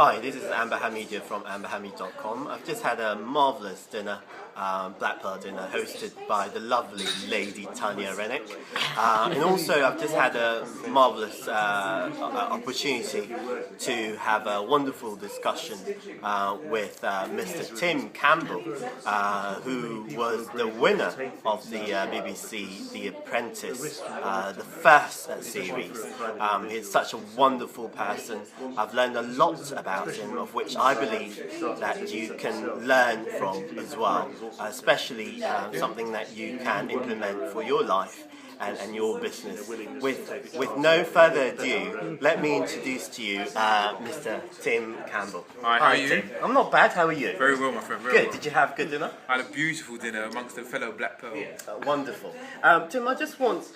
Hi, this is Ambar Hamid from ambarhamid.com. I've just had a marvellous dinner, Black Pearl dinner, hosted by the lovely lady Tanya Rennick. And also I've just had a marvellous opportunity to have a wonderful discussion with Mr. Tim Campbell, who was the winner of the BBC The Apprentice, the first series. He's such a wonderful person. I've learned a lot about him, of which I believe that you can learn from as well, especially something that you can implement for your life and your business. With no further ado, let me introduce to you Mr. Tim Campbell. Hi, how are you? Tim. I'm not bad, how are you? Very well, my friend. Very Good. well. Did you have good dinner? I had a beautiful dinner amongst the fellow Black Pearl. Wonderful. Tim, I just want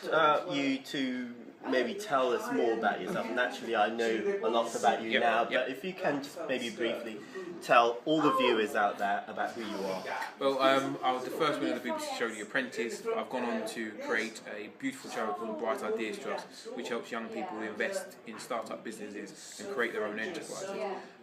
you to maybe tell us more about yourself. Naturally, I know a lot about you now, but if you can just maybe briefly tell all the viewers out there about who you are. Well, I was the first winner of the BBC show The Apprentice. I've gone on to create a beautiful show called the Bright Ideas Trust, which helps young people invest in start-up businesses and create their own enterprises.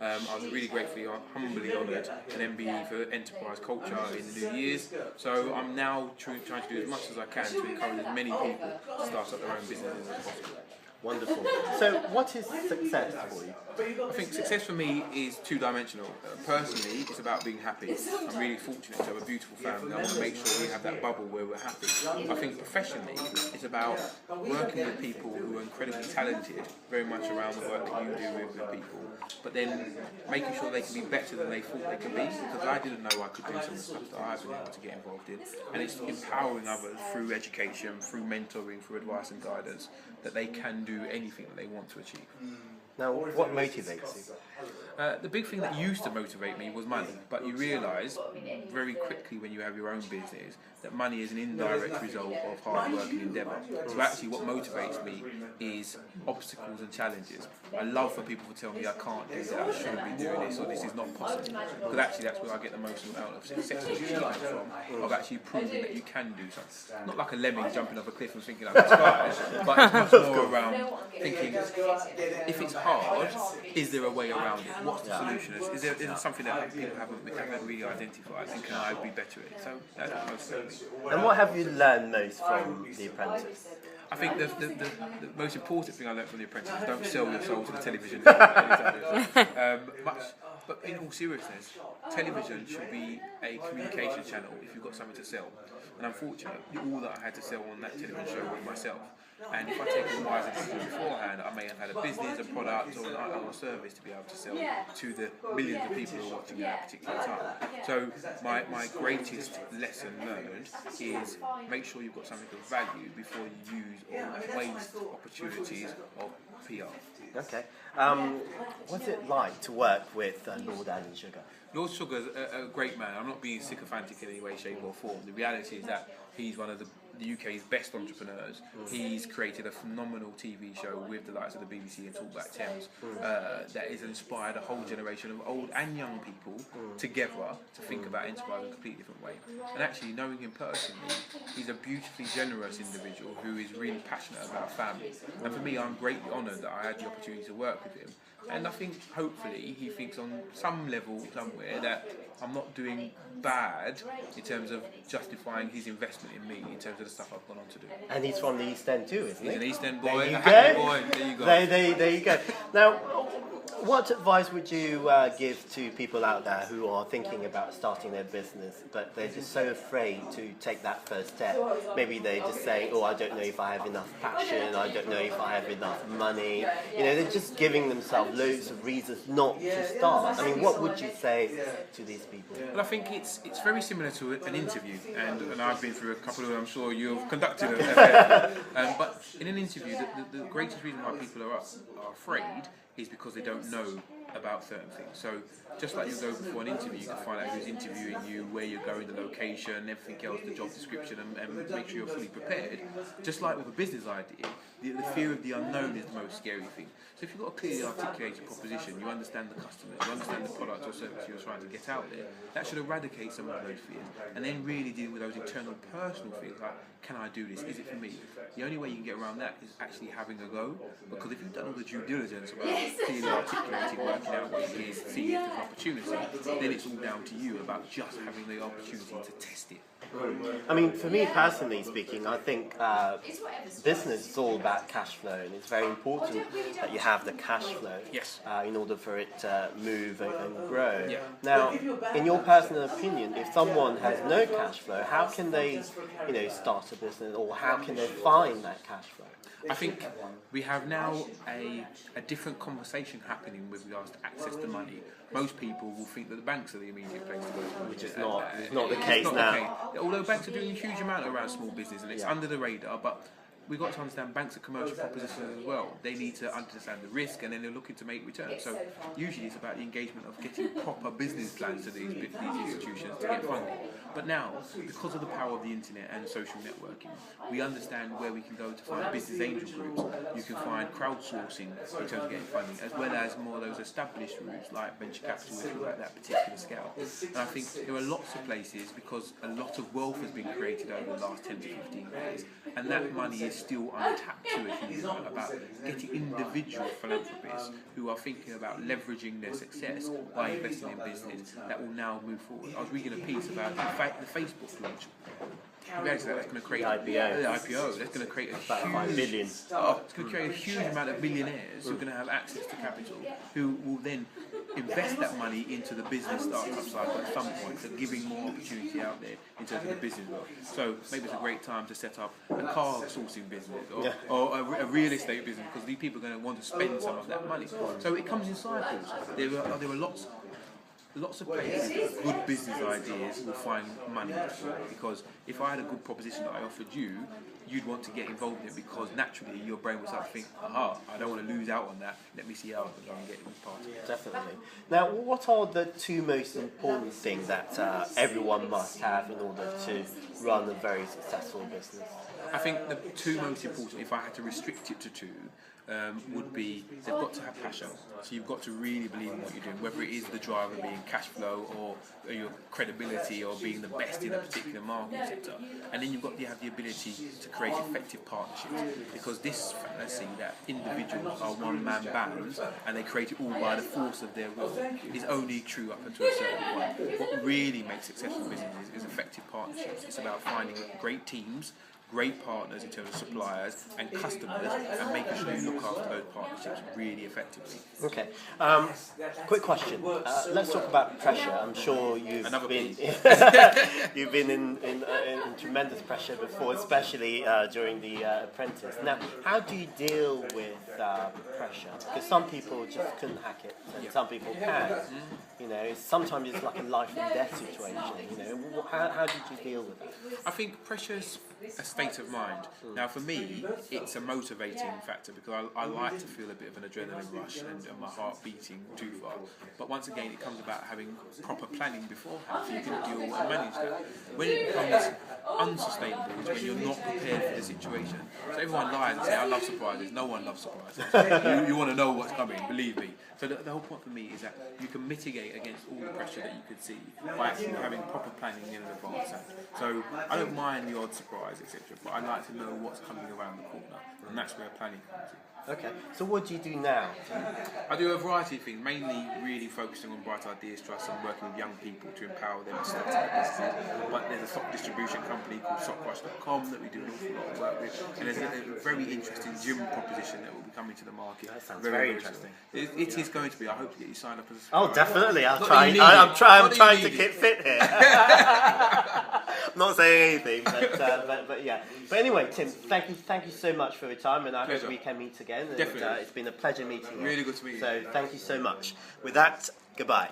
I was really gratefully, humbly honoured an MBE for Enterprise Culture in the New Year's. So I'm now trying to do as much as I can to encourage as many people to start up their own businesses as possible. Wonderful. So, what is success for you? I think success for me is two-dimensional. Personally, it's about being happy. I'm really fortunate to have a beautiful family. I want to make sure we have that bubble where we're happy. I think professionally, it's about working with people who are incredibly talented, very much around the work that you do with people, but then making sure they can be better than they thought they could be, because I didn't know I could do some of the stuff that I've been able to get involved in. And it's empowering others through education, through mentoring, through advice and guidance, that they can do anything that they want to achieve. Now, what motivates you? The big thing that used to motivate me was money, but you realise very quickly when you have your own business that money is an indirect result of hard work and endeavour. So actually what motivates me is obstacles and challenges. I love for people to tell me I can't do that, I shouldn't be doing this, or this is not possible. Because actually that's where I get the most amount of success from, of actually proving that you can do something. Not like a lemming jumping off a cliff and thinking I'm inspired, but it's much more around thinking, if it's hard, is there a way around it? What's the solution? Is there something that people haven't really identified, and can I be better at it? So that's what motivates me. And what have you learned most from The Apprentice? I think the most important thing I learned from The Apprentice is don't sell your soul to the television. But in all seriousness, television should be a communication channel if you've got something to sell. And unfortunately, all that I had to sell on that television show was myself. And if I take a wise decision beforehand, I may have had a business, a product, or a service to be able to sell to the millions of people who are watching at that particular time. So my greatest lesson learned is make sure you've got something of value before you use or waste opportunities of PR. Okay. What's it like to work with Lord Alan Sugar? Lord Sugar's a great man. I'm not being sycophantic in any way, shape or form. The reality is that he's one of the UK's best entrepreneurs. He's created a phenomenal TV show with the likes of the BBC and Talkback Thames that has inspired a whole generation of old and young people together to think about enterprise in a completely different way. And actually, knowing him personally, he's a beautifully generous individual who is really passionate about family. And for me, I'm greatly honoured that I had the opportunity to work with him. And I think, hopefully, he thinks on some level somewhere that I'm not doing bad in terms of justifying his investment in me, in terms of the stuff I've gone on to do. And he's from the East End too, isn't he? He's an East End boy, There a happy boy. There you go. There you go. Now, what advice would you give to people out there who are thinking about starting their business, but they're just so afraid to take that first step? Maybe they just say, oh, I don't know if I have enough passion, I don't know if I have enough money. You know, they're just giving themselves loads of reasons not to start. I mean, what would you say to these people? Well, I think it's very similar to an interview, and I've been through a couple of them. I'm sure you've conducted a but in an interview, the greatest reason why people are afraid is because they don't know about certain things. So just like you go before an interview, you can find out who's interviewing you, where you're going, the location, everything else, the job description, and make sure you're fully prepared. Just like with a business idea, the fear of the unknown is the most scary thing. So if you've got a clearly articulated proposition, you understand the customers, you understand the product or service you're trying to get out there, that should eradicate some of those fears. And then really deal with those internal personal fears like, can I do this? Is it for me? The only way you can get around that is actually having a go, because if you've done all the due diligence about clearly articulating what working out what it is, see if there's an opportunity, then it's all down to you about just having the opportunity to test it. I mean, for me personally speaking, I think business is all about cash flow, and it's very important that you have the cash flow Yes. in order for it to move and grow. Yeah. Now, in your personal opinion, if someone has no cash flow, how can they, start a business, or how can they find that cash flow? I think we have now a different conversation happening with regards to access to money. Most people will think that the banks are the immediate place to go to. Which is not the case now. Although banks are doing a huge amount around small business and it's under the radar, but we've got to understand banks are commercial propositions as well. They need to understand the risk and then they're looking to make returns. So usually it's about the engagement of getting proper business plans to these institutions to get funding. But now, because of the power of the internet and social networking, we understand where we can go to find business angel groups. You can find crowdsourcing in terms of getting funding, as well as more of those established routes like venture capital if you're at that particular scale. And I think there are lots of places, because a lot of wealth has been created over the last 10 to 15 years, and that money is still untapped to a huge amount, about getting individual philanthropists who are thinking about leveraging their success by investing in business that will now move forward. I was reading a piece about the Facebook launch. That's going to create the IPO. That's going to create about 5 billion. It's going to create a huge amount of billionaires who are going to have access to capital, who will then invest that money into the business startup cycle at some point, so giving more opportunity out there in terms of the business world. So maybe it's a great time to set up a car sourcing business or a real estate business, because these people are going to want to spend some of that money. So it comes in cycles. There are lots of places, good business ideas will find money, because if I had a good proposition that I offered you, you'd want to get involved in it, because naturally your brain would start to think, aha, I don't want to lose out on that, let me see how I can get part of it. Definitely. Now, what are the two most important things that everyone must have in order to run a very successful business? I think the two most important, if I had to restrict it to two, would be they've got to have passion. So you've got to really believe in what you're doing, whether it is the driver being cash flow or your credibility or being the best in a particular market sector. And then you've got to have the ability to create effective partnerships, because this fallacy that individuals are one-man bands and they create it all by the force of their will is only true up until a certain point. What really makes successful businesses is effective partnerships. It's about finding great teams, great partners in terms of suppliers and customers, and making sure you look after those partnerships really effectively. Okay. Quick question. Let's talk about pressure. I'm sure you've been in tremendous pressure before, especially during The Apprentice. Now, how do you deal with pressure? Because some people just couldn't hack it, and some people can. Sometimes it's like a life and death situation. How did you deal with it? I think pressure's a state of mind. Now, for me, it's a motivating factor, because I like to feel a bit of an adrenaline rush and my heart beating too far. But once again, it comes about having proper planning beforehand, so you can deal and manage that. When it becomes unsustainable is when you're not prepared for the situation. So everyone lies and says, I love surprises. No one loves surprises. you want to know what's coming, believe me. So the whole point for me is that you can mitigate against all the pressure that you could see by actually having proper planning in advance. So I don't mind the odd surprise, etc., but I like to know what's coming around the corner, and that's where planning comes in. Okay, so what do you do now? I do a variety of things, mainly really focusing on Bright Ideas Trust and working with young people to empower them to start their business. But there's a stock distribution company called stockrush.com that we do an awful lot of work with, and there's a very interesting gym proposition that will be coming to the market. That sounds very interesting. It is going to be. I hope to get you signed up as a Oh, definitely. I'm Not trying. that you need I'm it. trying. I'm Not that trying you to need keep it. fit here. I'm not saying anything, but yeah. But anyway, Tim, thank you so much for your time, and I hope Pleasure. we can meet again. And, Definitely. it's been a pleasure meeting you. Really good to meet you. So thank you so much. With that, goodbye.